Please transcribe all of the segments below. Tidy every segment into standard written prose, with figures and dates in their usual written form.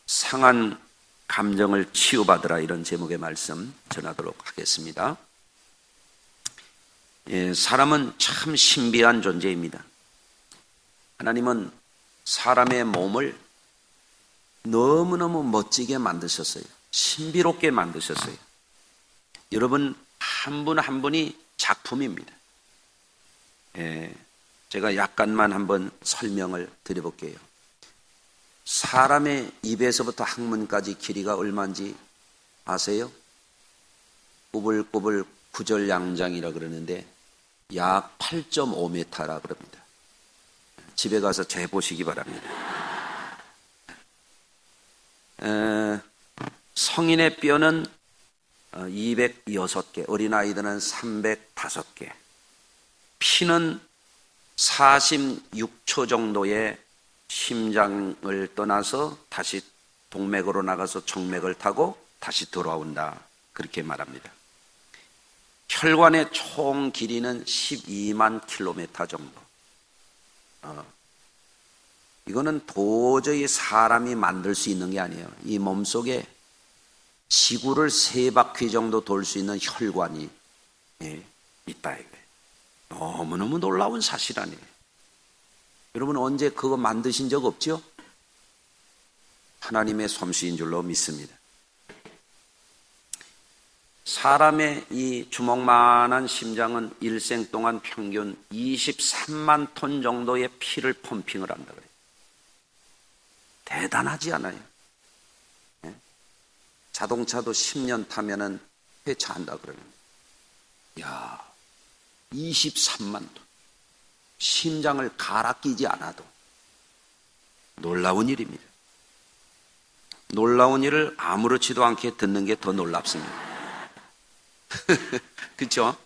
상한 감정을 치유받으라, 이런 제목의 말씀 전하도록 하겠습니다. 사람은 참 신비한 존재입니다. 하나님은 사람의 몸을 너무너무 멋지게 만드셨어요. 신비롭게 만드셨어요. 여러분 한 분 한 분이 작품입니다. 제가 약간만 한번 설명을 드려볼게요. 사람의 입에서부터 항문까지 길이가 얼마인지 아세요? 꾸불꾸불 구절양장이라 그러는데 약 8.5m라 그럽니다. 집에 가서 재보시기 바랍니다. 성인의 뼈는 206개, 어린아이들은 305개, 피는 46초 정도의 심장을 떠나서 다시 동맥으로 나가서 정맥을 타고 다시 돌아온다, 그렇게 말합니다. 혈관의 총 길이는 12만 킬로미터 정도. 이거는 도저히 사람이 만들 수 있는 게 아니에요. 이 몸속에 지구를 3바퀴 정도 돌 수 있는 혈관이 있다 이거예요. 너무너무 놀라운 사실 아니에요. 여러분 언제 그거 만드신 적 없죠? 하나님의 솜씨인 줄로 믿습니다. 사람의 이 주먹만한 심장은 일생 동안 평균 23만 톤 정도의 피를 펌핑을 한다 그래요. 대단하지 않아요? 자동차도 10년 타면은 폐차한다 그러면, 야, 23만 톤. 심장을 갈아 끼지 않아도 놀라운 일입니다. 놀라운 일을 아무렇지도 않게 듣는 게 더 놀랍습니다. 그렇죠?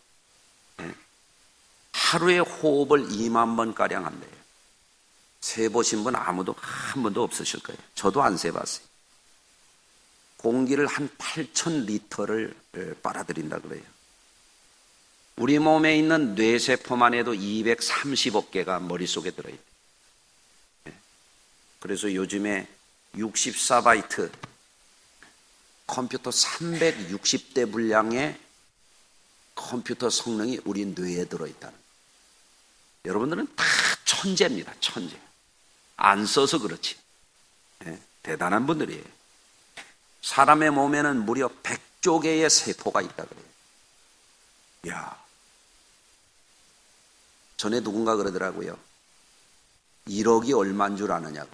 하루에 호흡을 2만 번가량 한대요. 세보신 분 아무도 한 번도 없으실 거예요. 저도 안 세봤어요. 공기를 한 8,000리터를 빨아들인다 그래요. 우리 몸에 있는 뇌세포만 해도 230억 개가 머릿속에 들어있대요. 그래서 요즘에 64바이트 컴퓨터 360대 분량의 컴퓨터 성능이 우리 뇌에 들어있다는 거예요. 여러분들은 다 천재입니다. 천재. 안 써서 그렇지. 대단한 분들이에요. 사람의 몸에는 무려 100조 개의 세포가 있다 그래요. 이야. 전에 누군가 그러더라고요. 1억이 얼마인 줄 아느냐고.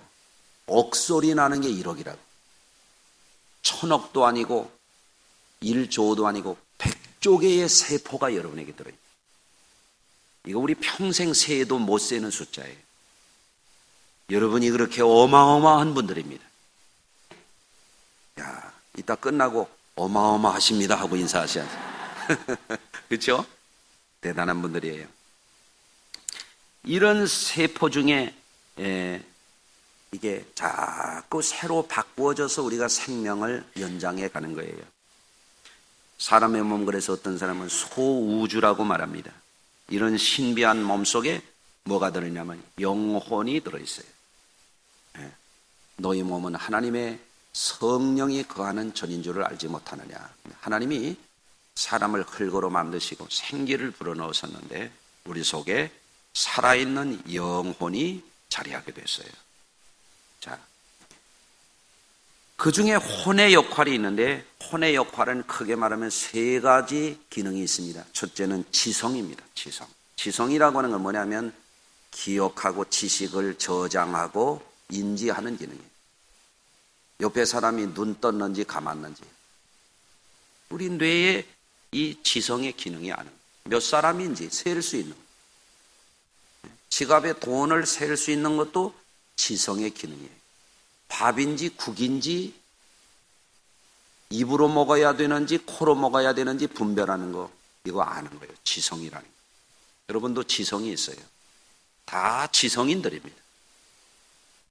억소리 나는 게 1억이라고. 1000억도 아니고 1조도 아니고 100조 개의 세포가 여러분에게 들어있어요. 이거 우리 평생 세도 못 세는 숫자예요. 여러분이 그렇게 어마어마한 분들입니다. 야, 이따 끝나고 어마어마하십니다 하고 인사하셔야죠. 그렇죠? 대단한 분들이에요. 이런 세포 중에 이게 자꾸 새로 바꾸어져서 우리가 생명을 연장해 가는 거예요. 사람의 몸, 그래서 어떤 사람은 소우주라고 말합니다. 이런 신비한 몸 속에 뭐가 들어있냐면 영혼이 들어있어요. 너희 몸은 하나님의 성령이 거하는 전인 줄을 알지 못하느냐. 하나님이 사람을 흙으로 만드시고 생기를 불어넣으셨는데 우리 속에 살아있는 영혼이 자리하게 됐어요. 자, 그 중에 혼의 역할이 있는데, 혼의 역할은 크게 말하면 3가지 기능이 있습니다. 첫째는 지성입니다. 지성. 지성이라고 하는 건 뭐냐면 기억하고 지식을 저장하고 인지하는 기능이에요. 옆에 사람이 눈 떴는지 감았는지 우리 뇌에 이 지성의 기능이 아는 거예요. 몇 사람인지 셀 수 있는 거예요. 지갑에 돈을 셀 수 있는 것도 지성의 기능이에요. 밥인지 국인지 입으로 먹어야 되는지 코로 먹어야 되는지 분별하는 거, 이거 아는 거예요. 지성이라는 거. 여러분도 지성이 있어요. 다 지성인들입니다.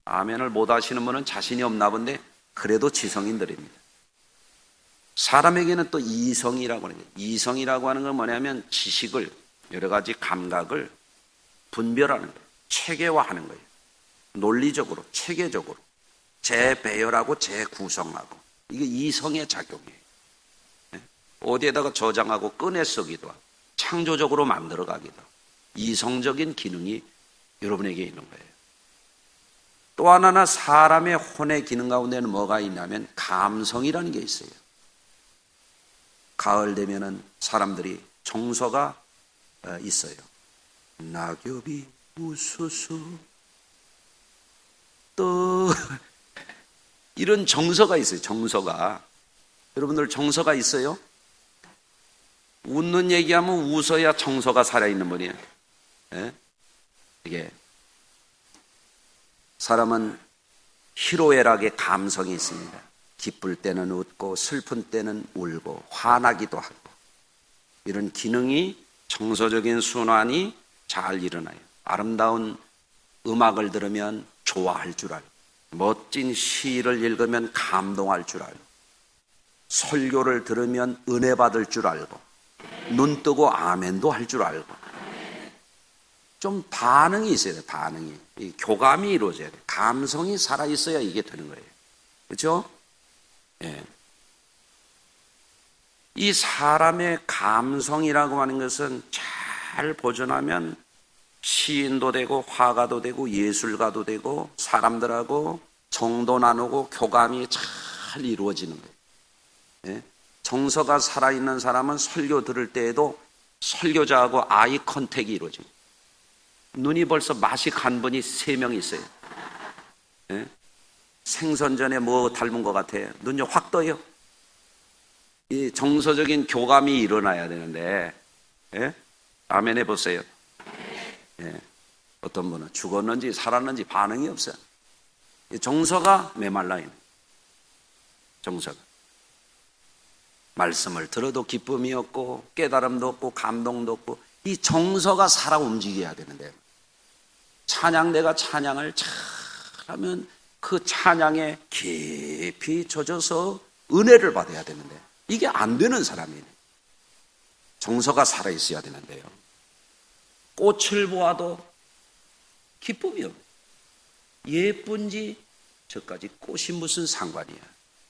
아멘을 못 하시는 분은 자신이 없나 본데 그래도 지성인들입니다. 사람에게는 또 이성이라고 하는 거예요. 이성이라고 하는 건 뭐냐면 지식을, 여러 가지 감각을 분별하는 거예요. 체계화하는 거예요. 논리적으로, 체계적으로 재배열하고 재구성하고, 이게 이성의 작용이에요. 어디에다가 저장하고 꺼내 쓰기도 하고 창조적으로 만들어가기도 하고, 이성적인 기능이 여러분에게 있는 거예요. 또 하나는 사람의 혼의 기능 가운데는 뭐가 있냐면 감성이라는 게 있어요. 가을 되면은 사람들이 정서가 있어요. 낙엽이 웃어서 또 이런 정서가 있어요. 정서가. 여러분들 정서가 있어요? 웃는 얘기하면 웃어야 정서가 살아있는 분이에요. 예? 이게 사람은 희로애락의 감성이 있습니다. 기쁠 때는 웃고 슬픈 때는 울고 화나기도 하고, 이런 기능이 정서적인 순환이 잘 일어나요. 아름다운 음악을 들으면 좋아할 줄 알고, 멋진 시를 읽으면 감동할 줄 알고, 설교를 들으면 은혜 받을 줄 알고, 눈 뜨고 아멘도 할 줄 알고, 좀 반응이 있어야 돼요. 반응이. 이 교감이 이루어져야 돼요. 감성이 살아있어야 이게 되는 거예요. 그렇죠? 예. 이 사람의 감성이라고 하는 것은 잘 보존하면 시인도 되고 화가도 되고 예술가도 되고 사람들하고 정도 나누고 교감이 잘 이루어지는 거예요. 예? 정서가 살아있는 사람은 설교 들을 때에도 설교자하고 아이 컨택이 이루어집니다. 눈이 벌써 맛이 간 분이 3명 있어요. 예? 생선전에 뭐 닮은 것 같아요? 눈이 확 떠요. 이 정서적인 교감이 일어나야 되는데, 예? 아멘 해보세요. 예. 어떤 분은 죽었는지 살았는지 반응이 없어요. 정서가 메말라 있는. 정서가. 말씀을 들어도 기쁨이 없고 깨달음도 없고 감동도 없고, 이 정서가 살아 움직여야 되는데, 찬양대가 찬양을 잘하면 그 찬양에 깊이 젖어서 은혜를 받아야 되는데, 이게 안 되는 사람이네. 정서가 살아있어야 되는데요. 꽃을 보아도 기쁨이 없네. 예쁜지 저까지 꽃이 무슨 상관이야.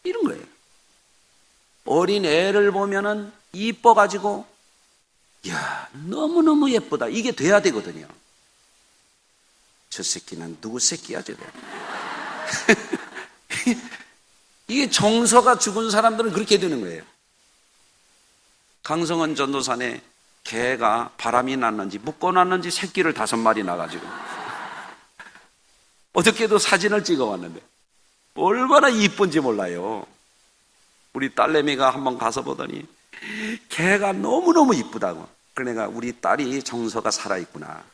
이런 거예요. 어린 애를 보면은 이뻐가지고, 야, 너무너무 예쁘다. 이게 돼야 되거든요. 저 새끼는 누구 새끼야, 저거. 이게 정서가 죽은 사람들은 그렇게 되는 거예요. 강성원 전도산에 개가 바람이 났는지 묶어놨는지 새끼를 5마리 나가지고 어저께도 사진을 찍어왔는데 얼마나 이쁜지 몰라요. 우리 딸내미가 한번 가서 보더니 개가 너무너무 이쁘다고. 그러니까 우리 딸이 정서가 살아있구나.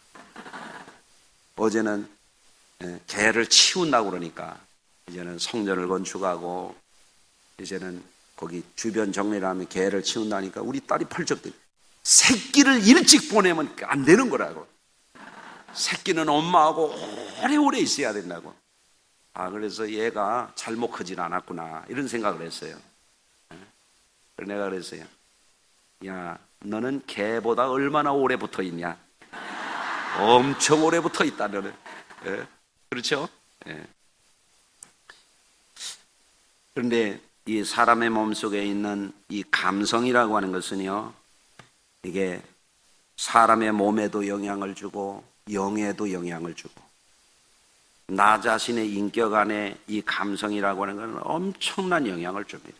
어제는 개를 치운다고 그러니까 이제는 성전을 건축하고 이제는 거기 주변 정리를 하면 개를 치운다니까 우리 딸이 펄쩍 뛰고, 새끼를 일찍 보내면 안 되는 거라고. 새끼는 엄마하고 오래오래 있어야 된다고. 아, 그래서 얘가 잘못 크진 않았구나 이런 생각을 했어요. 그래서 내가 그랬어요. 야, 너는 개보다 얼마나 오래 붙어 있냐? 엄청 오래 붙어 있다 너는. 예? 그렇죠? 예. 그런데 이 사람의 몸속에 있는 이 감성이라고 하는 것은요, 이게 사람의 몸에도 영향을 주고 영에도 영향을 주고, 나 자신의 인격 안에 이 감성이라고 하는 것은 엄청난 영향을 줍니다.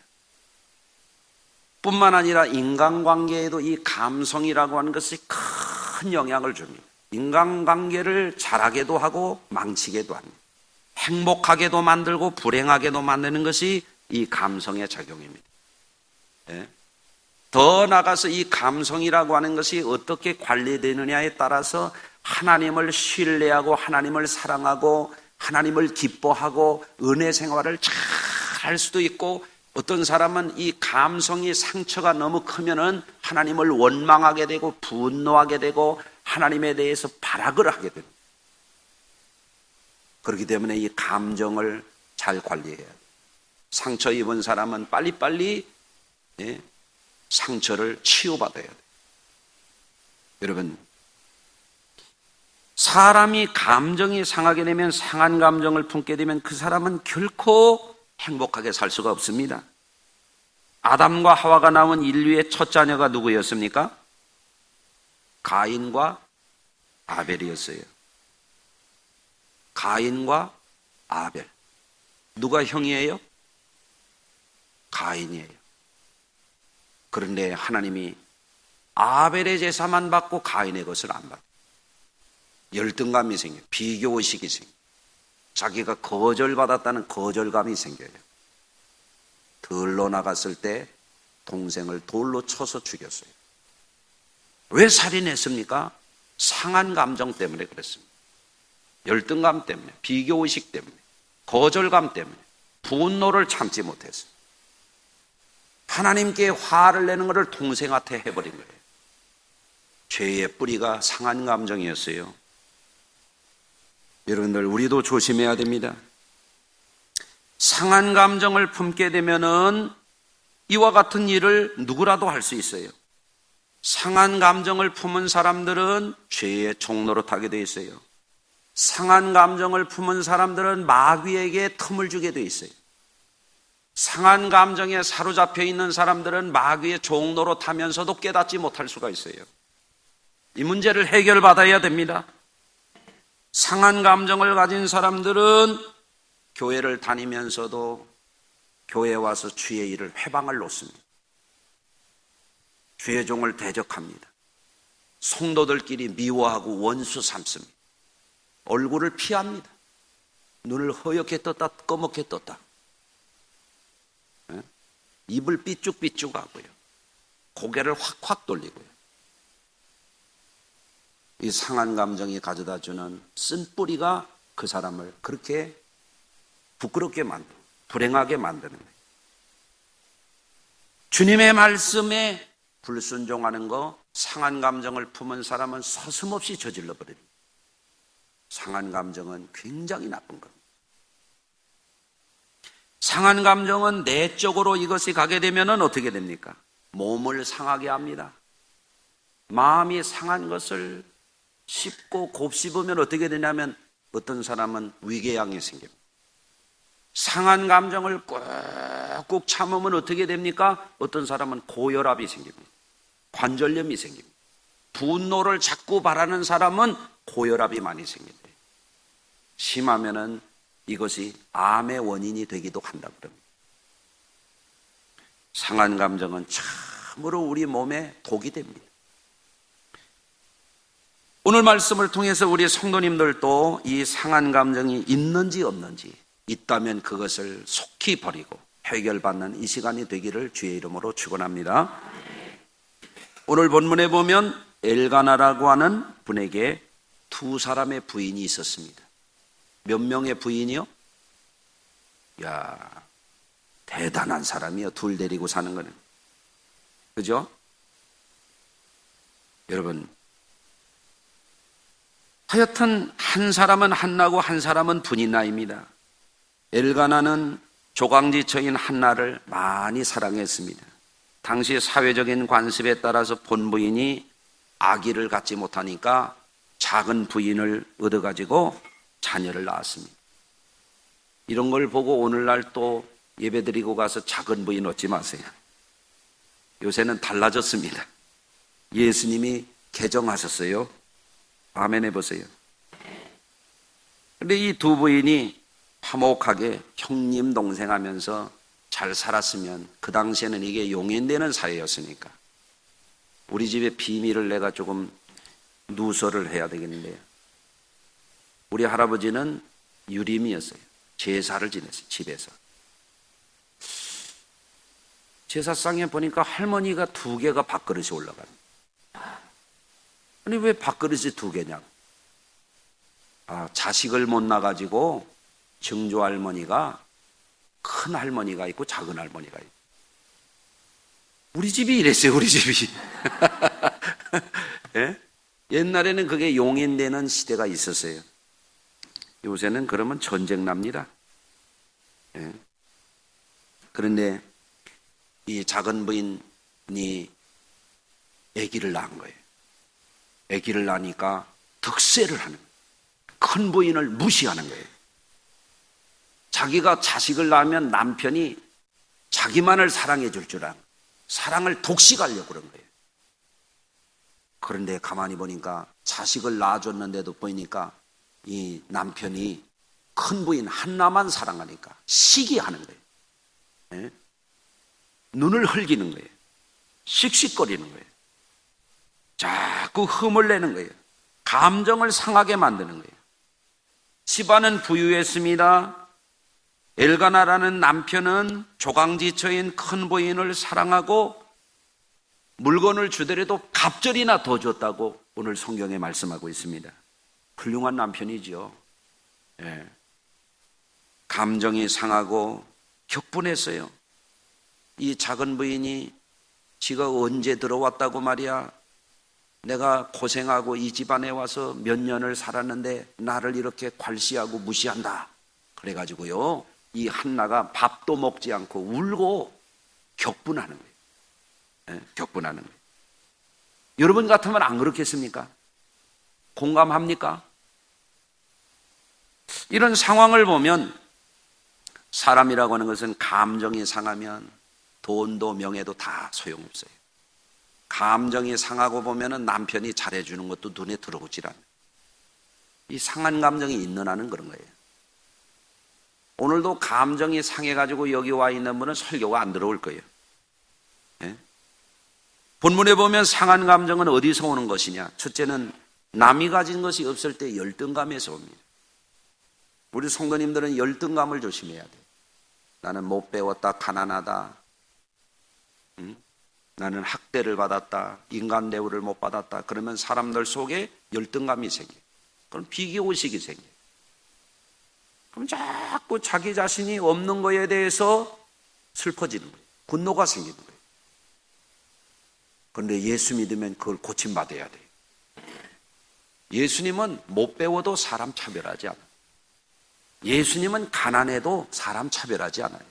뿐만 아니라 인간관계에도 이 감성이라고 하는 것이 큰 영향을 줍니다. 인간관계를 잘하게도 하고 망치게도 합니다. 행복하게도 만들고 불행하게도 만드는 것이 이 감성의 작용입니다. 예? 더 나아가서 이 감성이라고 하는 것이 어떻게 관리되느냐에 따라서 하나님을 신뢰하고 하나님을 사랑하고 하나님을 기뻐하고 은혜 생활을 잘 할 수도 있고, 어떤 사람은 이 감성이 상처가 너무 크면은 하나님을 원망하게 되고 분노하게 되고 하나님에 대해서 발악을 하게 됩니다. 그렇기 때문에 이 감정을 잘 관리해야 돼요. 상처 입은 사람은 빨리빨리 상처를 치유받아야 돼요. 여러분, 사람이 감정이 상하게 되면, 상한 감정을 품게 되면 그 사람은 결코 행복하게 살 수가 없습니다. 아담과 하와가 낳은 인류의 첫 자녀가 누구였습니까? 가인과 아벨이었어요. 가인과 아벨. 누가 형이에요? 가인이에요. 그런데 하나님이 아벨의 제사만 받고 가인의 것을 안 받아요. 열등감이 생겨요. 비교의식이 생겨요. 자기가 거절받았다는 거절감이 생겨요. 들러 나갔을 때 동생을 돌로 쳐서 죽였어요. 왜 살인했습니까? 상한 감정 때문에 그랬습니다. 열등감 때문에, 비교의식 때문에, 거절감 때문에, 분노를 참지 못했어요. 하나님께 화를 내는 것을 동생한테 해버린 거예요. 죄의 뿌리가 상한 감정이었어요. 여러분들, 우리도 조심해야 됩니다. 상한 감정을 품게 되면은 이와 같은 일을 누구라도 할 수 있어요. 상한 감정을 품은 사람들은 죄의 종로로 타게 돼 있어요. 상한 감정을 품은 사람들은 마귀에게 틈을 주게 돼 있어요. 상한 감정에 사로잡혀 있는 사람들은 마귀의 종로로 타면서도 깨닫지 못할 수가 있어요. 이 문제를 해결받아야 됩니다. 상한 감정을 가진 사람들은 교회를 다니면서도 교회에 와서 주의 일을 회방을 놓습니다. 주의 종을 대적합니다. 성도들끼리 미워하고 원수 삼습니다. 얼굴을 피합니다. 눈을 허옇게 떴다 꺼멓게 떴다. 입을 삐쭉삐쭉 하고요. 고개를 확확 돌리고요. 이 상한 감정이 가져다주는 쓴뿌리가 그 사람을 그렇게 부끄럽게 만들고 불행하게 만드는 거예요. 주님의 말씀에 불순종하는 거, 상한 감정을 품은 사람은 서슴없이 저질러 버립니다. 상한 감정은 굉장히 나쁜 겁니다. 상한 감정은 내적으로 이것이 가게 되면 어떻게 됩니까? 몸을 상하게 합니다. 마음이 상한 것을 씹고 곱씹으면 어떻게 되냐면 어떤 사람은 위궤양이 생깁니다. 상한 감정을 꾹꾹 참으면 어떻게 됩니까? 어떤 사람은 고혈압이 생깁니다. 관절염이 생깁니다. 분노를 자꾸 바라는 사람은 고혈압이 많이 생깁니다. 심하면은 이것이 암의 원인이 되기도 한다 그럽니다. 상한 감정은 참으로 우리 몸에 독이 됩니다. 오늘 말씀을 통해서 우리 성도님들도 이 상한 감정이 있는지 없는지, 있다면 그것을 속히 버리고 해결받는 이 시간이 되기를 주의 이름으로 축원합니다. 오늘 본문에 보면 엘가나라고 하는 분에게 두 사람의 부인이 있었습니다. 몇 명의 부인이요? 야, 대단한 사람이요. 둘 데리고 사는 거는. 그죠? 여러분, 하여튼 한 사람은 한나고 한 사람은 분이나입니다. 엘가나는 조강지처인 한나를 많이 사랑했습니다. 당시 사회적인 관습에 따라서 본부인이 아기를 갖지 못하니까 작은 부인을 얻어가지고 자녀를 낳았습니다. 이런 걸 보고 오늘날 또 예배드리고 가서 작은 부인 얻지 마세요. 요새는 달라졌습니다. 예수님이 개정하셨어요. 아멘 해보세요. 그런데 이 두 부인이 화목하게 형님 동생 하면서 잘 살았으면, 그 당시에는 이게 용인되는 사회였으니까 우리 집의 비밀을 내가 조금 누설을 해야 되겠는데요. 우리 할아버지는 유림이었어요. 제사를 지냈어요. 집에서. 제사상에 보니까 할머니가 2개가 밥그릇이 올라갑니다. 아니 왜 밥그릇이 2개냐고. 자식을 못 낳아가지고 증조 할머니가, 큰 할머니가 있고 작은 할머니가 있고. 우리 집이 이랬어요. 우리 집이. 예? 옛날에는 그게 용인되는 시대가 있었어요. 요새는 그러면 전쟁 납니다. 예? 그런데 이 작은 부인이 아기를 낳은 거예요. 아기를 낳으니까 득세를 하는 거예요. 큰 부인을 무시하는 거예요. 자기가 자식을 낳으면 남편이 자기만을 사랑해 줄 줄 아는, 사랑을 독식하려고 그런 거예요. 그런데 가만히 보니까 자식을 낳아줬는데도 보이니까 이 남편이 큰 부인 한나만 사랑하니까 시기하는 거예요. 예? 눈을 흘기는 거예요. 씩씩거리는 거예요. 자꾸 흠을 내는 거예요. 감정을 상하게 만드는 거예요. 시바는 부유했습니다. 엘가나라는 남편은 조강지처인 큰 부인을 사랑하고 물건을 주더라도 갑절이나 더 줬다고 오늘 성경에 말씀하고 있습니다. 훌륭한 남편이죠. 예. 감정이 상하고 격분했어요. 이 작은 부인이 지가 언제 들어왔다고 말이야. 내가 고생하고 이 집안에 와서 몇 년을 살았는데 나를 이렇게 괄시하고 무시한다. 그래가지고요, 이 한나가 밥도 먹지 않고 울고 격분하는 거예요. 네, 격분하는 거예요. 여러분 같으면 안 그렇겠습니까? 공감합니까? 이런 상황을 보면 사람이라고 하는 것은 감정이 상하면 돈도 명예도 다 소용없어요. 감정이 상하고 보면은 남편이 잘해주는 것도 눈에 들어오질 않아요. 이 상한 감정이 있는 한은 그런 거예요. 오늘도 감정이 상해가지고 여기 와 있는 분은 설교가 안 들어올 거예요. 예? 본문에 보면 상한 감정은 어디서 오는 것이냐? 첫째는 남이 가진 것이 없을 때 열등감에서 옵니다. 우리 성도님들은 열등감을 조심해야 돼요. 나는 못 배웠다, 가난하다, 나는 학대를 받았다, 인간 대우를 못 받았다. 그러면 사람들 속에 열등감이 생겨요. 그럼 비교의식이 생겨요. 그럼 자꾸 자기 자신이 없는 거에 대해서 슬퍼지는 거예요. 분노가 생기는 거예요. 그런데 예수 믿으면 그걸 고침받아야 돼요. 예수님은 못 배워도 사람 차별하지 않아요. 예수님은 가난해도 사람 차별하지 않아요.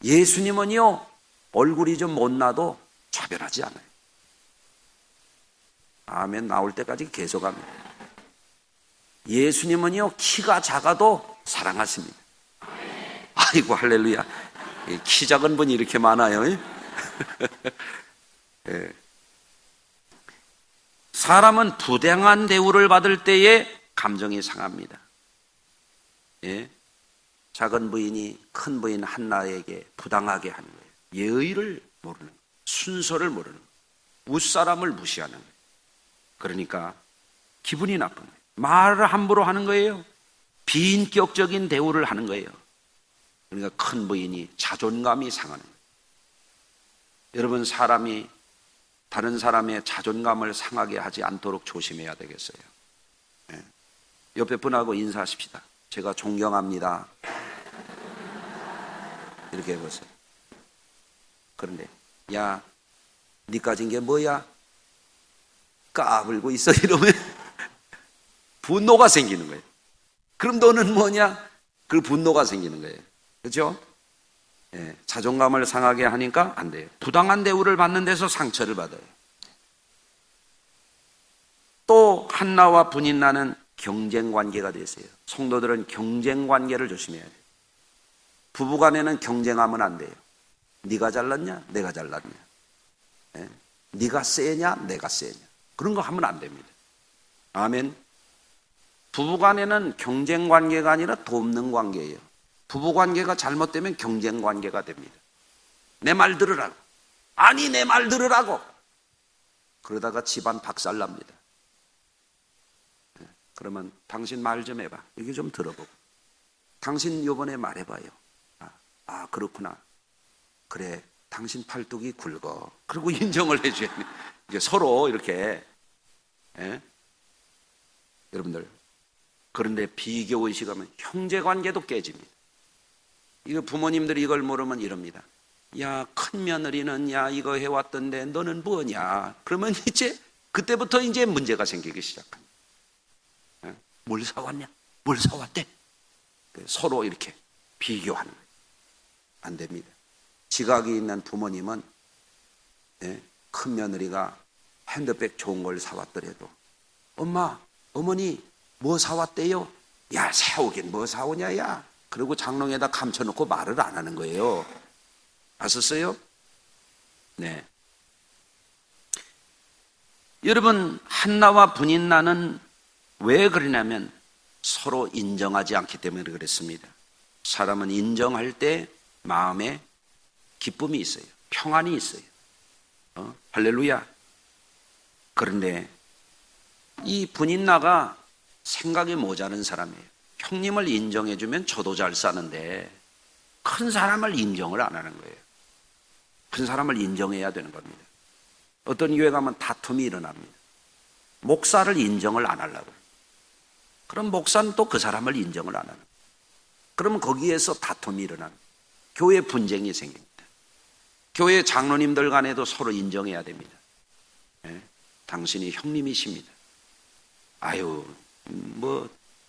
예수님은요, 얼굴이 좀 못나도 차별하지 않아요. 아멘 나올 때까지 계속 합니다. 예수님은요, 키가 작아도 사랑하십니다. 아이고 할렐루야. 키 작은 분이 이렇게 많아요. 예. 사람은 부당한 대우를 받을 때에 감정이 상합니다. 예? 작은 부인이 큰 부인 한나에게 부당하게 하는 거예요. 예의를 모르는 거예요. 순서를 모르는 거예요. 윗사람을 무시하는 거예요. 그러니까 기분이 나쁜 거예요. 말을 함부로 하는 거예요. 비인격적인 대우를 하는 거예요. 그러니까 큰 부인이 자존감이 상하는 거예요. 여러분, 사람이 다른 사람의 자존감을 상하게 하지 않도록 조심해야 되겠어요. 예. 옆에 분하고 인사하십시다. 제가 존경합니다. 이렇게 해보세요. 그런데 야, 니 가진 게 뭐야? 까불고 있어 이러면 분노가 생기는 거예요. 그럼 너는 뭐냐? 그 분노가 생기는 거예요. 그렇죠? 예, 자존감을 상하게 하니까 안 돼요. 부당한 대우를 받는 데서 상처를 받아요. 또 한나와 분인나는 경쟁 관계가 됐어요. 성도들은 경쟁 관계를 조심해야 돼요. 부부간에는 경쟁하면 안 돼요. 네가 잘났냐? 내가 잘났냐? 예? 네가 세냐? 내가 세냐? 그런 거 하면 안 됩니다. 아멘. 부부간에는 경쟁 관계가 아니라 돕는 관계예요. 부부관계가 잘못되면 경쟁 관계가 됩니다. 내 말 들으라고. 아니 내 말 들으라고. 그러다가 집안 박살납니다. 그러면 당신 말 좀 해봐. 이게 좀 들어보고. 당신 요번에 말해봐요. 아 그렇구나. 그래 당신 팔뚝이 굵어. 그리고 인정을 해줘야 돼. 이제 서로 이렇게. 예? 여러분들 그런데 비교의식하면 형제관계도 깨집니다. 이거 부모님들이 이걸 모르면 이럽니다. 야, 큰 며느리는 야 이거 해왔던데 너는 뭐냐? 그러면 이제 그때부터 이제 문제가 생기기 시작합니다. 뭘 사왔냐? 뭘 사왔대? 서로 이렇게 비교하는 거예요. 안 됩니다. 지각이 있는 부모님은 큰 며느리가 핸드백 좋은 걸 사왔더라도 엄마, 어머니 뭐 사왔대요? 야, 사오긴 뭐 사오냐, 야. 그리고 장롱에다 감춰놓고 말을 안 하는 거예요. 아셨어요? 네. 여러분, 한나와 브닌나는 왜 그러냐면 서로 인정하지 않기 때문에 그랬습니다. 사람은 인정할 때 마음에 기쁨이 있어요. 평안이 있어요. 할렐루야. 그런데 이 브닌나가 생각이 모자른 사람이에요. 형님을 인정해주면 저도 잘 사는데 큰 사람을 인정을 안 하는 거예요. 큰 사람을 인정해야 되는 겁니다. 어떤 교회 가면 다툼이 일어납니다. 목사를 인정을 안 하려고. 그럼 목사는 또 그 사람을 인정을 안 하는 거예요. 그러면 거기에서 다툼이 일어납니다. 교회 분쟁이 생깁니다. 교회 장로님들 간에도 서로 인정해야 됩니다. 네? 당신이 형님이십니다. 아유,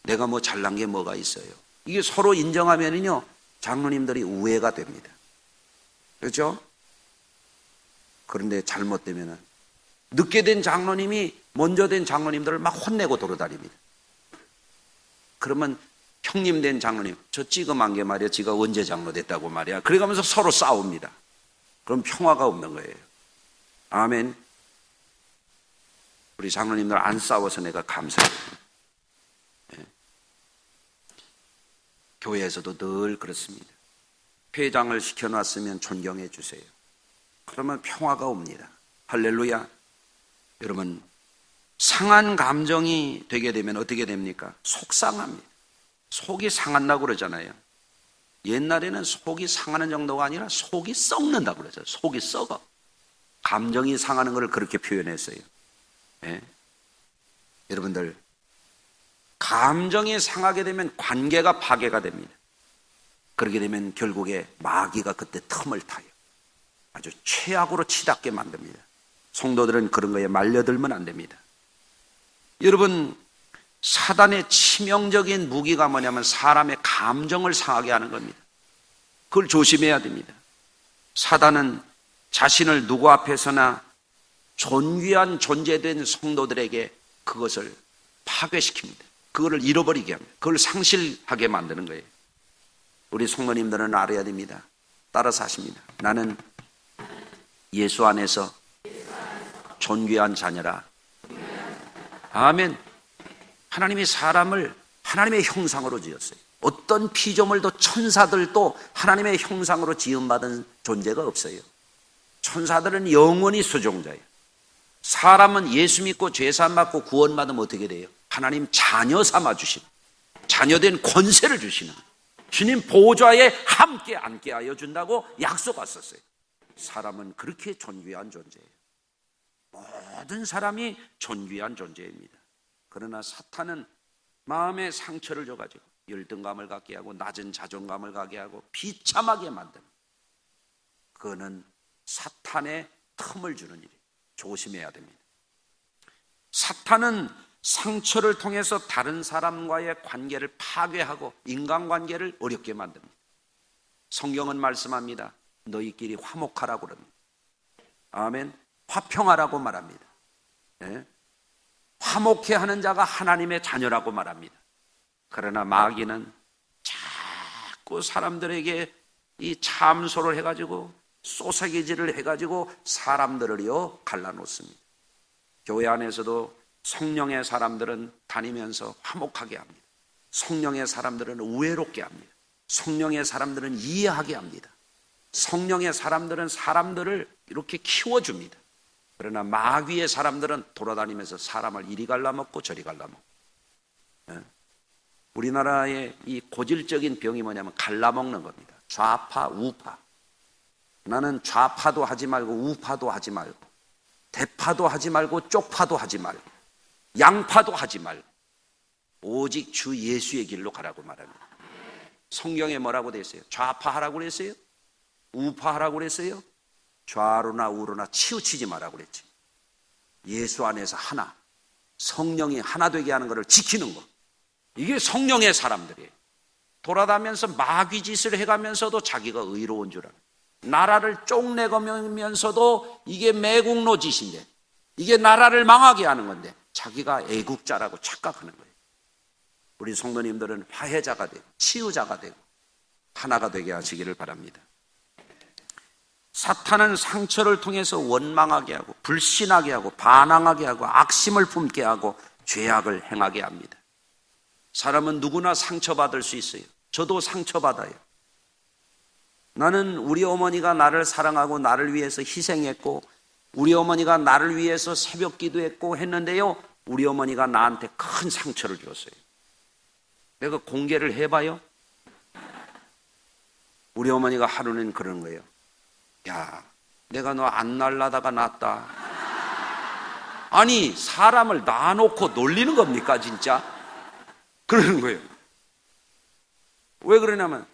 내가 잘난 게 뭐가 있어요. 이게 서로 인정하면요, 장로님들이 우애가 됩니다. 그렇죠? 그런데 잘못되면은, 늦게 된 장로님이 먼저 된 장로님들을 막 혼내고 돌아다닙니다. 그러면 형님 된 장로님, 저 찌그만 게 말이야, 지가 언제 장로 됐다고 말이야. 그래가면서 서로 싸웁니다. 그럼 평화가 없는 거예요. 아멘. 우리 장로님들 안 싸워서 내가 감사해요. 네. 교회에서도 늘 그렇습니다. 회장을 시켜놨으면 존경해 주세요. 그러면 평화가 옵니다. 할렐루야. 여러분, 상한 감정이 되게 되면 어떻게 됩니까? 속상합니다. 속이 상한다고 그러잖아요. 옛날에는 속이 상하는 정도가 아니라 속이 썩는다고 그러죠. 속이 썩어. 감정이 상하는 것을 그렇게 표현했어요. 예? 여러분들, 감정이 상하게 되면 관계가 파괴가 됩니다. 그렇게 되면 결국에 마귀가 그때 틈을 타요. 아주 최악으로 치닫게 만듭니다. 성도들은 그런 거에 말려들면 안 됩니다. 여러분, 사단의 치명적인 무기가 뭐냐면 사람의 감정을 상하게 하는 겁니다. 그걸 조심해야 됩니다. 사단은 자신을 누구 앞에서나 존귀한 존재된 성도들에게 그것을 파괴시킵니다. 그거를 잃어버리게 합니다. 그걸 상실하게 만드는 거예요. 우리 성도님들은 알아야 됩니다. 따라서 하십니다. 나는 예수 안에서 존귀한 자녀라. 아멘. 하나님이 사람을 하나님의 형상으로 지었어요. 어떤 피조물도 천사들도 하나님의 형상으로 지음받은 존재가 없어요. 천사들은 영원히 수종자예요. 사람은 예수 믿고 죄사함 받고 구원받으면 어떻게 돼요? 하나님 자녀 삼아 주시는, 자녀된 권세를 주시는, 주님 보좌에 함께 앉게 하여 준다고 약속하셨어요. 사람은 그렇게 존귀한 존재예요. 모든 사람이 존귀한 존재입니다. 그러나 사탄은 마음에 상처를 줘가지고 열등감을 갖게 하고 낮은 자존감을 갖게 하고 비참하게 만듭니다. 그거는 사탄의 틈을 주는 일이에요. 조심해야 됩니다. 사탄은 상처를 통해서 다른 사람과의 관계를 파괴하고 인간관계를 어렵게 만듭니다. 성경은 말씀합니다. 너희끼리 화목하라고 그럽니다. 아멘. 화평하라고 말합니다. 네? 화목해 하는 자가 하나님의 자녀라고 말합니다. 그러나 마귀는 자꾸 사람들에게 이 참소를 해가지고 소세기질을 해가지고 사람들을요 갈라놓습니다. 교회 안에서도 성령의 사람들은 다니면서 화목하게 합니다. 성령의 사람들은 우애롭게 합니다. 성령의 사람들은 이해하게 합니다. 성령의 사람들은 사람들을 이렇게 키워줍니다. 그러나 마귀의 사람들은 돌아다니면서 사람을 이리 갈라먹고 저리 갈라먹고. 우리나라의 이 고질적인 병이 뭐냐면 갈라먹는 겁니다. 좌파, 우파. 나는 좌파도 하지 말고 우파도 하지 말고 대파도 하지 말고 쪽파도 하지 말고 양파도 하지 말고 오직 주 예수의 길로 가라고 말합니다. 성경에 뭐라고 되어 있어요? 좌파 하라고 그랬어요? 우파 하라고 그랬어요? 좌로나 우로나 치우치지 말라고 그랬지. 예수 안에서 하나, 성령이 하나 되게 하는 것을 지키는 것. 이게 성령의 사람들이에요. 돌아다니면서 마귀 짓을 해가면서도 자기가 의로운 줄 알아요. 나라를 쪽내가면서도 이게 매국노 짓인데, 이게 나라를 망하게 하는 건데 자기가 애국자라고 착각하는 거예요. 우리 성도님들은 화해자가 되고 치유자가 되고 하나가 되게 하시기를 바랍니다. 사탄은 상처를 통해서 원망하게 하고 불신하게 하고 반항하게 하고 악심을 품게 하고 죄악을 행하게 합니다. 사람은 누구나 상처받을 수 있어요. 저도 상처받아요. 나는 우리 어머니가 나를 사랑하고 나를 위해서 희생했고 우리 어머니가 나를 위해서 새벽 기도했고 했는데요, 우리 어머니가 나한테 큰 상처를 줬어요. 내가 공개를 해봐요. 우리 어머니가 하루는 그러는 거예요. 야, 내가 너 안 날라다가 났다. 아니, 사람을 놔놓고 놀리는 겁니까 진짜? 그러는 거예요. 왜 그러냐면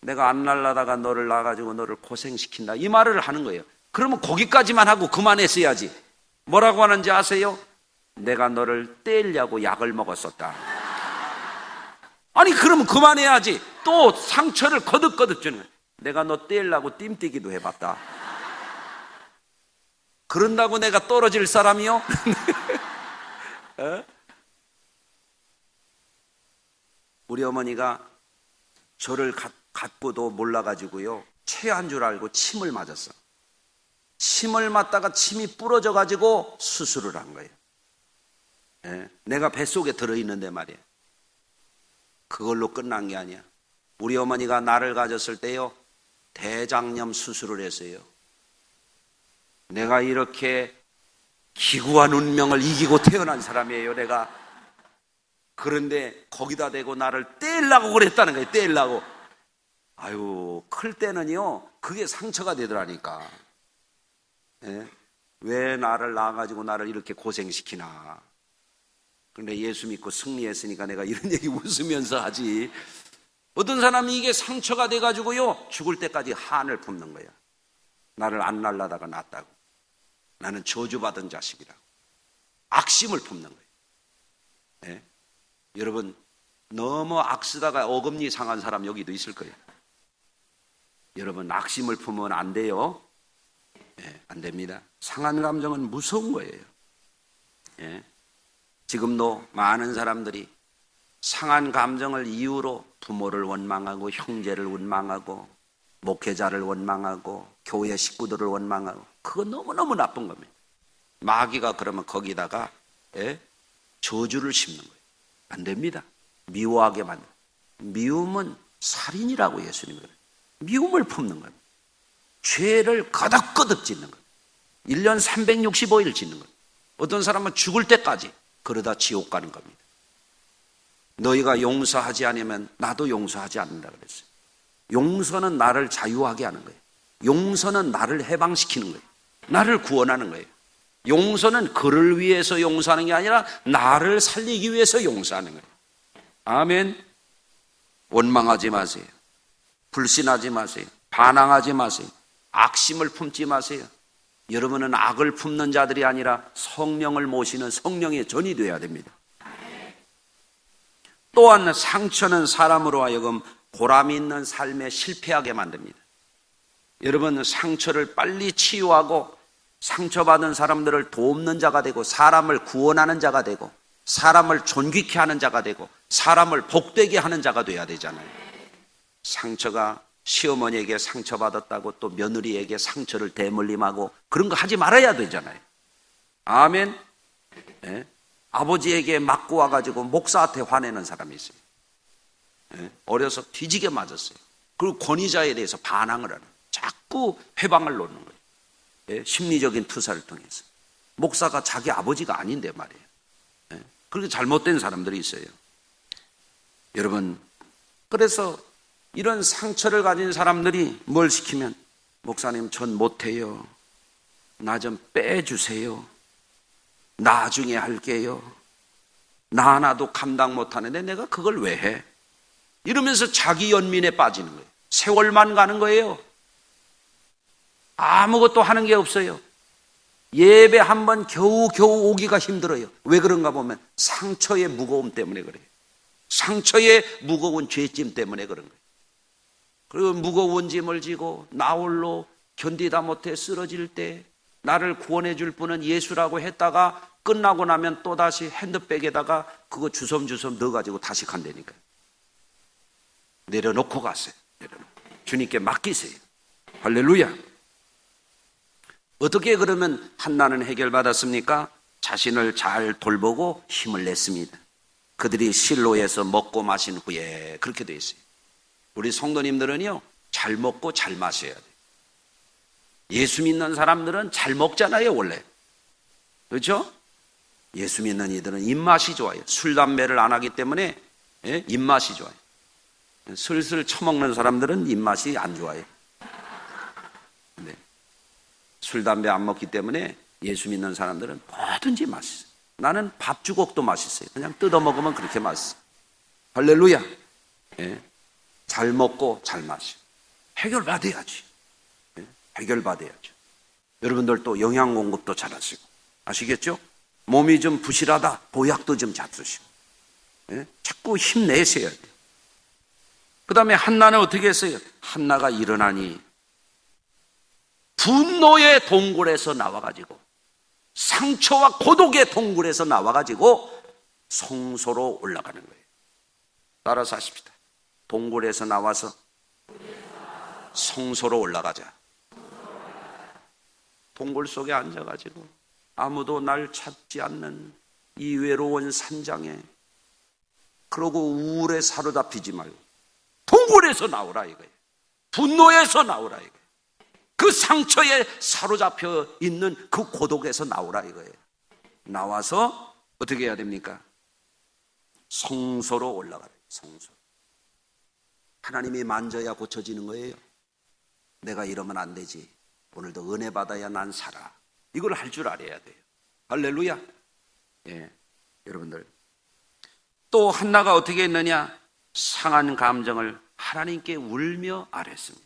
내가 안 날라다가 너를 놔가지고 너를 고생시킨다, 이 말을 하는 거예요. 그러면 거기까지만 하고 그만했어야지. 뭐라고 하는지 아세요? 내가 너를 떼려고 약을 먹었었다. 아니, 그러면 그만해야지. 또 상처를 거듭거듭 주는 거예요. 내가 너 떼려고 띰뛰기도 해봤다. 그런다고 내가 떨어질 사람이요? 우리 어머니가 저를 갖고도 몰라가지고요, 체한 줄 알고 침을 맞았어. 침을 맞다가 침이 부러져가지고 수술을 한 거예요. 내가 뱃속에 들어있는데 말이에요. 그걸로 끝난 게 아니야. 우리 어머니가 나를 가졌을 때요, 대장염 수술을 했어요. 내가 이렇게 기구한 운명을 이기고 태어난 사람이에요, 내가. 그런데 거기다 대고 나를 떼려고 그랬다는 거예요, 떼려고. 아유, 클 때는요, 그게 상처가 되더라니까. 왜 나를 낳아가지고 나를 이렇게 고생시키나. 그런데 예수 믿고 승리했으니까 내가 이런 얘기 웃으면서 하지. 어떤 사람이 이게 상처가 돼가지고요, 죽을 때까지 한을 품는 거야. 나를 안 날라다가 낳았다고. 나는 저주받은 자식이라고. 악심을 품는 거예요. 여러분, 너무 악쓰다가 어금니 상한 사람 여기도 있을 거예요. 여러분, 악심을 품으면 안 돼요. 안 됩니다. 상한 감정은 무서운 거예요. 지금도 많은 사람들이 상한 감정을 이유로 부모를 원망하고 형제를 원망하고 목회자를 원망하고 교회 식구들을 원망하고, 그거 너무너무 나쁜 겁니다. 마귀가 그러면 거기다가 저주를 심는 거예요. 안 됩니다. 미워하게 만든. 미움은 살인이라고 예수님이 그래요. 미움을 품는 거예요. 죄를 거듭거듭 짓는 거예요. 1년 365일 짓는 거예요. 어떤 사람은 죽을 때까지 그러다 지옥 가는 겁니다. 너희가 용서하지 않으면 나도 용서하지 않는다 그랬어요. 용서는 나를 자유하게 하는 거예요. 용서는 나를 해방시키는 거예요. 나를 구원하는 거예요. 용서는 그를 위해서 용서하는 게 아니라 나를 살리기 위해서 용서하는 거예요. 아멘. 원망하지 마세요. 불신하지 마세요. 반항하지 마세요. 악심을 품지 마세요. 여러분은 악을 품는 자들이 아니라 성령을 모시는 성령의 전이 되어야 됩니다. 또한 상처는 사람으로 하여금 보람이 있는 삶에 실패하게 만듭니다. 여러분, 상처를 빨리 치유하고 상처받은 사람들을 돕는 자가 되고 사람을 구원하는 자가 되고 사람을 존귀케 하는 자가 되고 사람을 복되게 하는 자가 돼야 되잖아요. 상처가 시어머니에게 상처받았다고 또 며느리에게 상처를 대물림하고 그런 거 하지 말아야 되잖아요. 아멘. 아버지에게 맞고 와가지고 목사한테 화내는 사람이 있어요. 어려서 뒤지게 맞았어요. 그리고 권위자에 대해서 반항을 하는, 자꾸 회방을 놓는 거예요. 심리적인 투사를 통해서. 목사가 자기 아버지가 아닌데 말이에요. 그렇게 잘못된 사람들이 있어요. 여러분, 그래서 이런 상처를 가진 사람들이 뭘 시키면, 목사님 전 못해요, 나 좀 빼주세요, 나중에 할게요, 나 하나도 감당 못하는데 내가 그걸 왜 해? 이러면서 자기 연민에 빠지는 거예요. 세월만 가는 거예요. 아무것도 하는 게 없어요. 예배 한 번 겨우 오기가 힘들어요. 왜 그런가 보면 상처의 무거움 때문에 그래요. 상처의 무거운 죄짐 때문에 그런 거예요. 그리고 무거운 짐을 지고 나 홀로 견디다 못해 쓰러질 때 나를 구원해 줄 분은 예수라고 했다가 끝나고 나면 또다시 핸드백에다가 그거 주섬주섬 넣어가지고 다시 간다니까요. 내려놓고 갔어요. 내려놓고. 주님께 맡기세요. 할렐루야. 어떻게 그러면 한나는 해결받았습니까? 자신을 잘 돌보고 힘을 냈습니다. 그들이 실로에서 먹고 마신 후에 그렇게 돼 있어요. 우리 성도님들은요, 잘 먹고 잘 마셔야 돼요. 예수 믿는 사람들은 잘 먹잖아요, 원래. 그렇죠? 예수 믿는 이들은 입맛이 좋아요. 술, 담배를 안 하기 때문에 입맛이 좋아요. 슬슬 처먹는 사람들은 입맛이 안 좋아요. 네. 술, 담배 안 먹기 때문에 예수 믿는 사람들은 뭐든지 맛있어요. 나는 밥주걱도 맛있어요. 그냥 뜯어 먹으면 그렇게 맛있어요. 할렐루야. 예. 잘 먹고 잘 마셔. 해결받아야지. 예. 해결받아야죠. 여러분들도 영양 공급도 잘하시고, 아시겠죠? 몸이 좀 부실하다, 보약도 좀 잡수시고, 예? 자꾸 힘내셔야 돼요. 그 다음에 한나는 어떻게 했어요? 한나가 일어나니 분노의 동굴에서 나와가지고, 상처와 고독의 동굴에서 나와가지고 성소로 올라가는 거예요. 따라서 하십시다. 동굴에서 나와서 성소로 올라가자. 동굴 속에 앉아가지고 아무도 날 찾지 않는 이 외로운 산장에, 그러고 우울에 사로잡히지 말고 동굴에서 나오라 이거예요. 분노에서 나오라 이거예요. 그 상처에 사로잡혀 있는 그 고독에서 나오라 이거예요. 나와서 어떻게 해야 됩니까? 성소로 올라가라. 성소. 하나님이 만져야 고쳐지는 거예요. 내가 이러면 안 되지. 오늘도 은혜 받아야 난 살아. 이걸 할 줄 알아야 돼요. 할렐루야. 예, 여러분들. 또 한나가 어떻게 했느냐? 상한 감정을 하나님께 울며 아뢰습니다.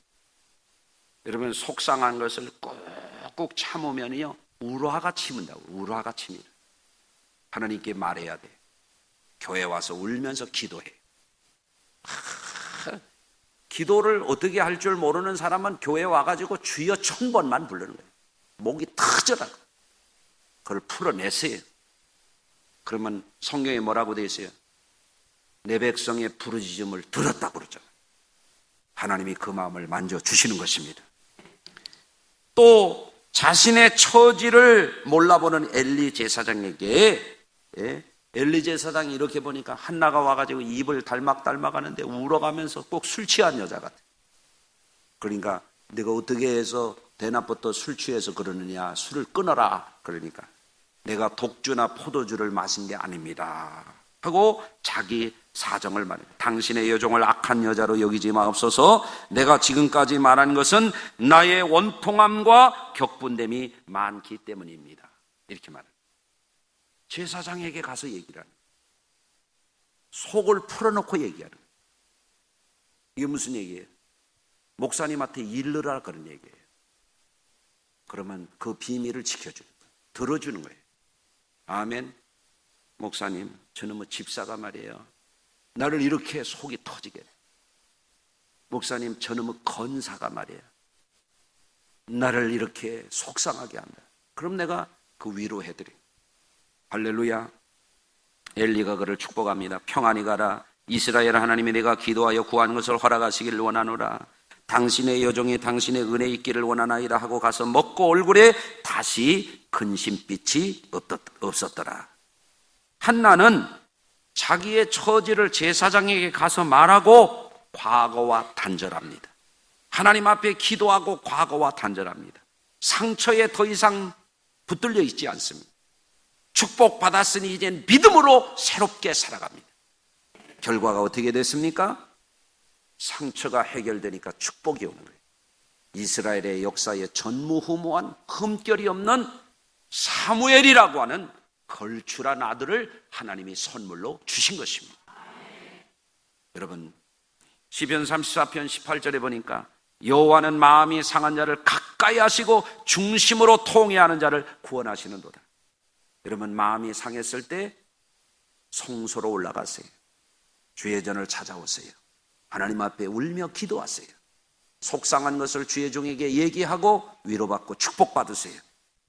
여러분, 속상한 것을 꾹꾹 참으면요, 우라가 치문다고. 우라가 칩니다. 하나님께 말해야 돼. 교회 와서 울면서 기도해. 기도를 어떻게 할 줄 모르는 사람은 교회 와가지고 주여 1000번만 부르는 거예요. 목이 터져라. 그걸 풀어내세요. 그러면 성경에 뭐라고 되어 있어요? 내 백성의 부르짖음을 들었다고 그러잖아요. 하나님이 그 마음을 만져주시는 것입니다. 또 자신의 처지를 몰라보는 엘리 제사장에게, 엘리 제사장이 이렇게 보니까 한나가 와가지고 입을 달막달막하는데 울어가면서 꼭 술 취한 여자 같아. 그러니까 내가 어떻게 해서 대낮부터 술 취해서 그러느냐, 술을 끊어라. 그러니까 내가 독주나 포도주를 마신 게 아닙니다 하고 자기 사정을 말해요. 당신의 여종을 악한 여자로 여기지 마옵소서. 내가 지금까지 말한 것은 나의 원통함과 격분됨이 많기 때문입니다. 이렇게 말해요. 제사장에게 가서 얘기를 하는 거예요. 속을 풀어놓고 얘기하는 거예요. 이게 무슨 얘기예요? 목사님한테 일러라 그런 얘기예요. 그러면 그 비밀을 지켜주는 거예요. 들어주는 거예요. 아멘. 목사님, 저놈의 집사가 말이에요, 나를 이렇게 속이 터지게 해. 목사님, 저놈의 건사가 말이에요, 나를 이렇게 속상하게 한다. 그럼 내가 그 위로해드려. 할렐루야. 엘리가 그를 축복합니다. 평안히 가라. 이스라엘 하나님이 내가 기도하여 구한 것을 허락하시기를 원하노라. 당신의 여종이 당신의 은혜 있기를 원하나이다 하고 가서 먹고 얼굴에 다시 근심빛이 없었더라. 한나는 자기의 처지를 제사장에게 가서 말하고 과거와 단절합니다. 하나님 앞에 기도하고 과거와 단절합니다. 상처에 더 이상 붙들려 있지 않습니다. 축복받았으니 이젠 믿음으로 새롭게 살아갑니다. 결과가 어떻게 됐습니까? 상처가 해결되니까 축복이 오는 거예요. 이스라엘의 역사에 전무후무한 흠결이 없는 사무엘이라고 하는 걸출한 아들을 하나님이 선물로 주신 것입니다. 여러분, 시편 34편 18절에 보니까 여호와는 마음이 상한 자를 가까이 하시고 중심으로 통회하는 자를 구원하시는도다. 여러분, 마음이 상했을 때 성소로 올라가세요. 주의 전을 찾아오세요. 하나님 앞에 울며 기도하세요. 속상한 것을 주의 종에게 얘기하고 위로받고 축복받으세요.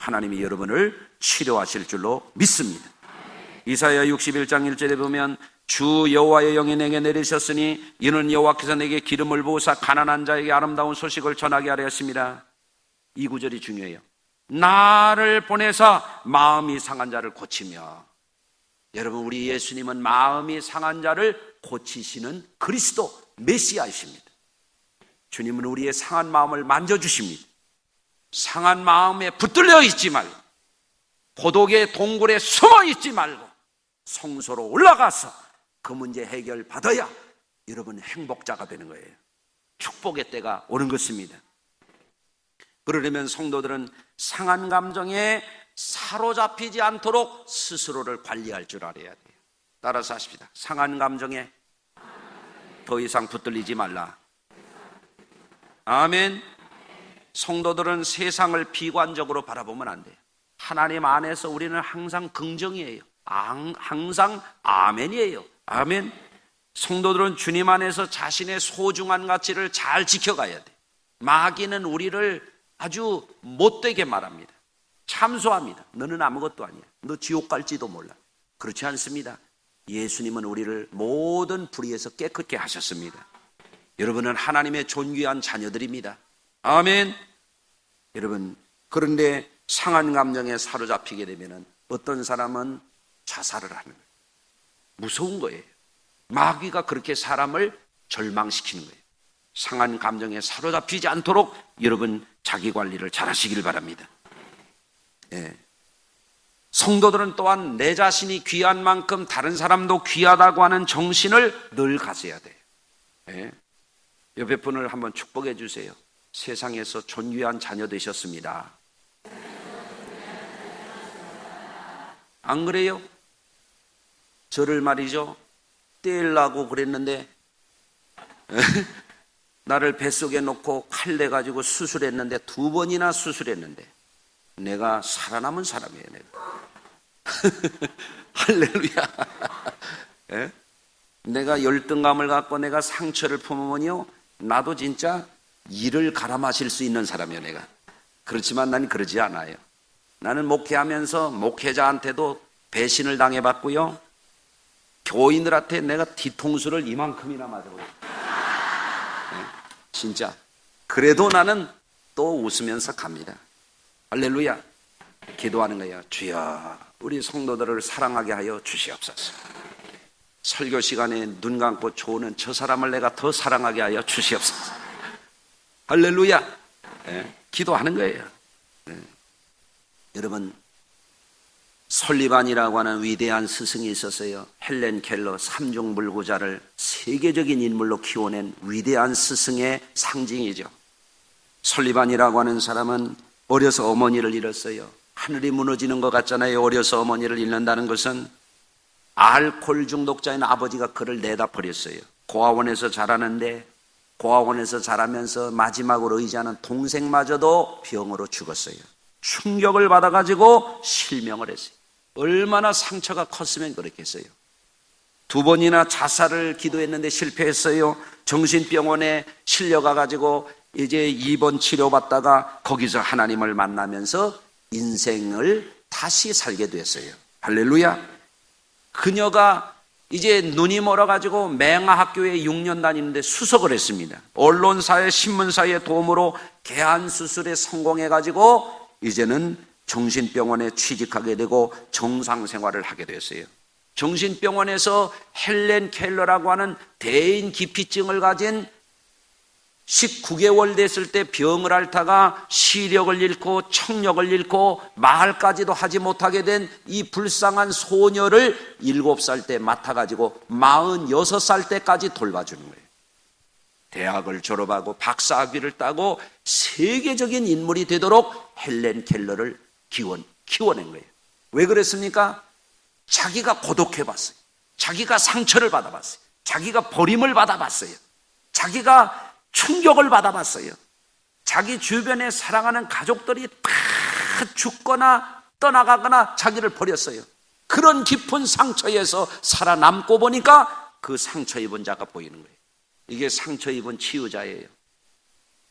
하나님이 여러분을 치료하실 줄로 믿습니다. 이사야 61장 1절에 보면 주 여호와의 영이 내게 내리셨으니 이는 여호와께서 내게 기름을 부으사 가난한 자에게 아름다운 소식을 전하게 하려 하십니다. 이 구절이 중요해요. 나를 보내사 마음이 상한 자를 고치며, 여러분 우리 예수님은 마음이 상한 자를 고치시는 그리스도 메시아이십니다. 주님은 우리의 상한 마음을 만져주십니다. 상한 마음에 붙들려 있지 말고, 고독의 동굴에 숨어 있지 말고 성소로 올라가서 그 문제 해결받아야 여러분 행복자가 되는 거예요. 축복의 때가 오는 것입니다. 그러려면 성도들은 상한 감정에 사로잡히지 않도록 스스로를 관리할 줄 알아야 돼요. 따라서 하십시다. 상한 감정에 더 이상 붙들리지 말라. 아멘. 성도들은 세상을 비관적으로 바라보면 안 돼요. 하나님 안에서 우리는 항상 긍정이에요. 항상 아멘이에요. 아멘. 성도들은 주님 안에서 자신의 소중한 가치를 잘 지켜가야 돼. 마귀는 우리를 아주 못되게 말합니다. 참소합니다. 너는 아무것도 아니야. 너 지옥 갈지도 몰라. 그렇지 않습니다. 예수님은 우리를 모든 불의에서 깨끗게 하셨습니다. 여러분은 하나님의 존귀한 자녀들입니다. 아멘. 여러분, 그런데 상한 감정에 사로잡히게 되면 어떤 사람은 자살을 하는 거예요. 무서운 거예요. 마귀가 그렇게 사람을 절망시키는 거예요. 상한 감정에 사로잡히지 않도록 여러분 자기 관리를 잘 하시길 바랍니다. 예. 성도들은 또한 내 자신이 귀한 만큼 다른 사람도 귀하다고 하는 정신을 늘 가져야 돼요. 예. 옆에 분을 한번 축복해 주세요. 세상에서 존귀한 자녀 되셨습니다. 안 그래요? 저를 말이죠, 떼려고 그랬는데 나를 뱃속에 놓고 칼 내가지고 수술했는데 2번이나 수술했는데 내가 살아남은 사람이에요. 내가. 할렐루야. 예? 내가 열등감을 갖고 내가 상처를 품으면요, 나도 진짜 이를 갈아 마실 수 있는 사람이에요. 내가. 그렇지만 난 그러지 않아요. 나는 목회하면서 목회자한테도 배신을 당해봤고요, 교인들한테 내가 뒤통수를 이만큼이나 맞아요. 네, 진짜. 그래도 나는 또 웃으면서 갑니다. 할렐루야. 기도하는 거예요. 주여, 우리 성도들을 사랑하게 하여 주시옵소서. 설교 시간에 눈 감고 좋으는 저 사람을 내가 더 사랑하게 하여 주시옵소서. 할렐루야. 네, 기도하는 거예요. 네. 여러분, 설리반이라고 하는 위대한 스승이 있었어요. 헬렌 켈러, 삼중불구자를 세계적인 인물로 키워낸 위대한 스승의 상징이죠. 설리반이라고 하는 사람은 어려서 어머니를 잃었어요. 하늘이 무너지는 것 같잖아요. 어려서 어머니를 잃는다는 것은. 알코올 중독자인 아버지가 그를 내다 버렸어요. 고아원에서 자라는데, 고아원에서 자라면서 마지막으로 의지하는 동생마저도 병으로 죽었어요. 충격을 받아가지고 실명을 했어요. 얼마나 상처가 컸으면 그렇겠어요. 2번이나 자살을 기도했는데 실패했어요. 정신병원에 실려가가지고 이제 2번 치료받다가 거기서 하나님을 만나면서 인생을 다시 살게 됐어요. 할렐루야. 그녀가 이제 눈이 멀어가지고 맹아학교에 6년 다니는데 수석을 했습니다. 언론사의 신문사의 도움으로 개안수술에 성공해가지고 이제는 정신병원에 취직하게 되고 정상생활을 하게 됐어요. 정신병원에서 헬렌 켈러라고 하는 대인 기피증을 가진 19개월 됐을 때 병을 앓다가 시력을 잃고 청력을 잃고 말까지도 하지 못하게 된 이 불쌍한 소녀를 7살 때 맡아가지고 46살 때까지 돌봐주는 거예요. 대학을 졸업하고 박사학위를 따고 세계적인 인물이 되도록 헬렌 켈러를 키워낸 거예요. 왜 그랬습니까? 자기가 고독해봤어요. 자기가 상처를 받아봤어요. 자기가 버림을 받아봤어요. 자기가 충격을 받아봤어요. 자기 주변에 사랑하는 가족들이 다 죽거나 떠나가거나 자기를 버렸어요. 그런 깊은 상처에서 살아남고 보니까 그 상처 입은 자가 보이는 거예요. 이게 상처 입은 치유자예요.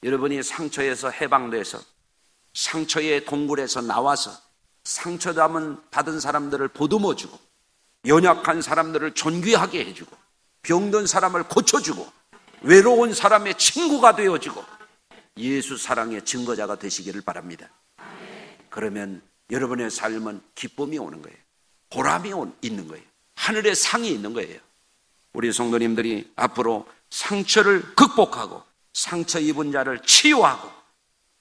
여러분이 상처에서 해방돼서 상처의 동굴에서 나와서 받은 사람들을 보듬어주고, 연약한 사람들을 존귀하게 해주고, 병든 사람을 고쳐주고, 외로운 사람의 친구가 되어주고, 예수 사랑의 증거자가 되시기를 바랍니다. 그러면 여러분의 삶은 기쁨이 오는 거예요. 보람이 있는 거예요. 하늘의 상이 있는 거예요. 우리 성도님들이 앞으로 상처를 극복하고 상처 입은 자를 치유하고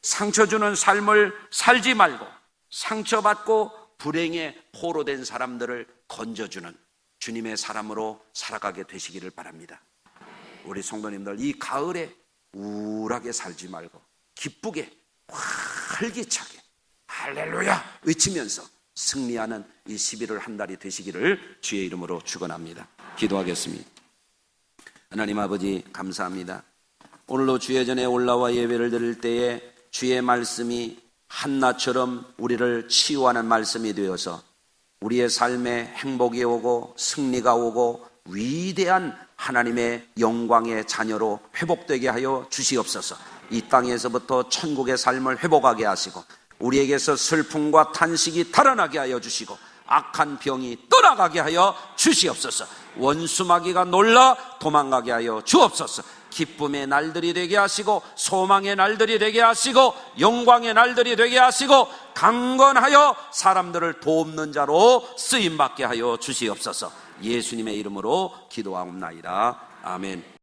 상처 주는 삶을 살지 말고 상처받고 불행에 포로된 사람들을 건져주는 주님의 사람으로 살아가게 되시기를 바랍니다. 우리 성도님들, 이 가을에 우울하게 살지 말고 기쁘게 활기차게 할렐루야 외치면서 승리하는 이 11월 한 달이 되시기를 주의 이름으로 축원합니다. 기도하겠습니다. 하나님 아버지, 감사합니다. 오늘도 주의 전에 올라와 예배를 드릴 때에 주의 말씀이 한나처럼 우리를 치유하는 말씀이 되어서 우리의 삶에 행복이 오고 승리가 오고 위대한 하나님의 영광의 자녀로 회복되게 하여 주시옵소서. 이 땅에서부터 천국의 삶을 회복하게 하시고 우리에게서 슬픔과 탄식이 달아나게 하여 주시고 악한 병이 떠나가게 하여 주시옵소서. 원수마귀가 놀라 도망가게 하여 주옵소서. 기쁨의 날들이 되게 하시고 소망의 날들이 되게 하시고 영광의 날들이 되게 하시고 강건하여 사람들을 돕는 자로 쓰임받게 하여 주시옵소서. 예수님의 이름으로 기도하옵나이다. 아멘.